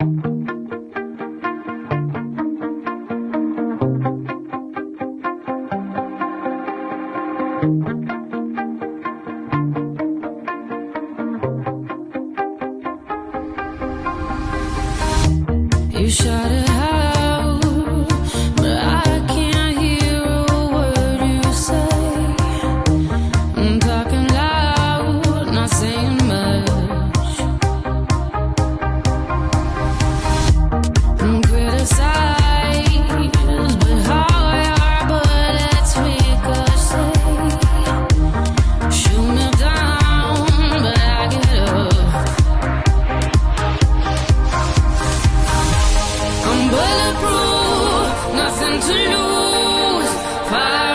You shout it out, but I can't hear a word you say. I'm talking loud, not saying much. I'm criticized, but how your bullets ricochet. Shoot me down, but I get up. I'm bulletproof, nothing to lose. Fire